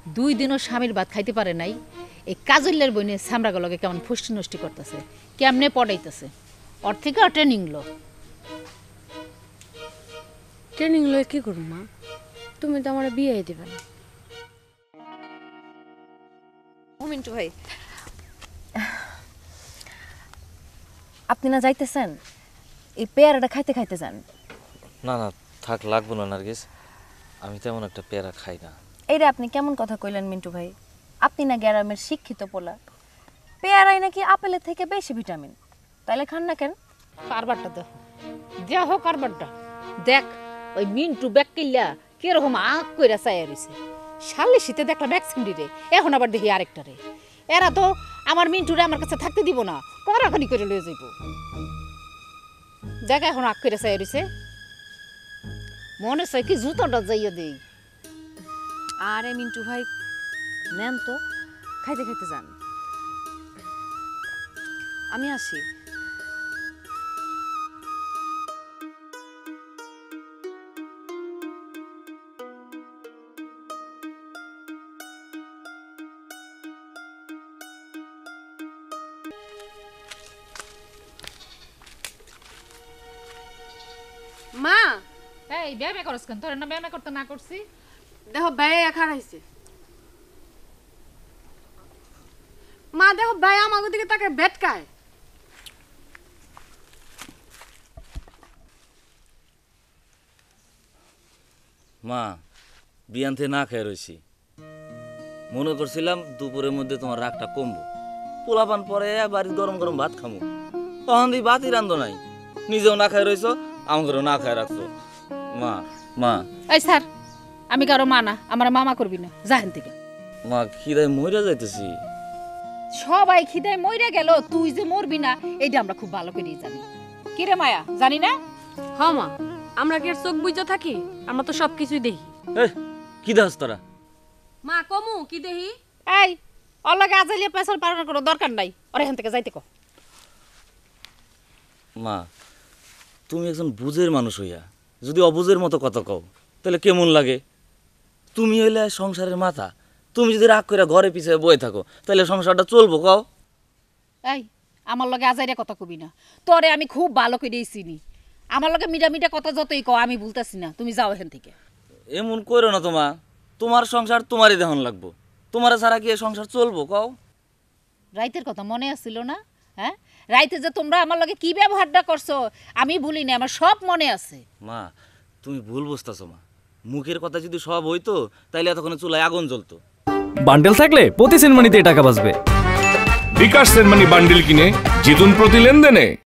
2 দিনও স্বামীর ভাত খাইতে পারে নাই। এই কাজলের বইনে সামরাগুলোকে কেমন ফুষ্টি নষ্টি করতেছে, কেমনে পড়াইতেছে। ওর থেকে ট্রেনিং লো। ট্রেনিং লয়ে কি করব মা? তুমি তো আমার বিয়ে দিবে না। মিন্টু ভাই, আপনি না যাইতেছেন, এই পেয়ারাটা খাইতে খাইতে যান। না না থাক, লাগবো না নার্গিস, আমি তেমন একটা পেয়ারা খাই না। এইটা আপনি কেমন কথা কইলেন মিন্টু ভাই? আপনি না গ্রামের শিক্ষিত পোলা, পেয়ারাই নাকি আপেলের থেকে বেশি ভিটামিন, তাইলে খান না কেন? কারবারটা দেখো, দেখো কারবারটা দেখ। ওই মিন্টু ব্যাগ কিল্লা কিরকম আঁক কইরা চাইয়া রইছে। শালে শীতে দেখলাম এক রে, এখন আবার দেখি আরেকটা রে। এরা তো আমার মিন্টুরে আমার কাছে থাকতে দিব না, কড়াখানি করে লয়ে যাইব। দেখ এখন আঁক কইরা চাইয়া রইছে, মনে চাই কি জুতোটা যাইয়া দেই। আরে মিন্টু ভাই নেন তো, খাইতে খাইতে যান। আমি আসি। মা এই ব্যায়াম করছ কেন? তোর না ব্যায়াম করতে না করছি? দেখো ভাই একা রাইছে। মা দেখো ভাই আমাকে দিকে তাকে বেটকায়। মা বিয়ান থেকে না খেয়ে রয়েছি, মনে করছিলাম দুপুরের মধ্যে তোমার রাগটা কমবো, পোলাপান পরে বাড়ির গরম গরম ভাত খামো, তখন দিয়ে ভাতই রান্ধো নাই, নিজেও না খাই রয়েছো, আমাকেও না খাই রাখছো। মা মা এই স্যার, আমি কারো মা না, আমার মামা করবি না, জাহেন থেকে। মা খিদায় মইরা যাইতেছি। সবাই খিদায় মইরা গেল, তুই যে মরবি না এইটা আমরা খুব ভালো করেই জানি। কি রে মায়া, জানি না? হ মা, আমরা কি আর চোখ বুঝা থাকি? আমরা তো সবকিছুই দেখি। কি দাস তোরা? মা কমু কি দেখি? এই অল্লাগে আজাইলে পেছাল পারানোর কোনো দরকার নাই, ওর এখান থেকে যাইতে কো। মা তুমি একজন বুঝের মানুষ হইয়া যদি অবুঝের মতো কথা কও তাহলে কেমন লাগে? তুমি হইলে সংসারের মাথা, তুমি যদি রাগ করে ঘরে পিছিয়ে বয়ে থাকো তাহলে সংসারটা চলবো কও? এই আমার লগে আজাইরে কথা কবি না, তোরে আমি খুব ভালো করেই চিনি। আমার লগে মিডা মিডা কথা যতই কও আমি ভুলতাছি না, তুমি যাও এখান থেকে। এমন করো না তোমা, তোমার সংসার তোমারই দেহন লাগবো, তোমার ছাড়া কি এ সংসার চলবো কও? রাইতের কথা মনে আসছিল না? হ্যাঁ, রাইতে যে তোমরা আমার লগে কি ব্যবহারটা করছো আমি ভুলি না, আমার সব মনে আছে। মা তুমি ভুল বুঝতেছো মা, মুখের কথা যদি সব হইতো তাইলে এতক্ষণে চুলায় আগুন জ্বলতো। বান্ডেল থাকলে প্রতি সেনমানিতে টাকা বাঁচবে। বিকাশ সেনমানি বান্ডিল কিনে জিতুন প্রতি লেনদেনে।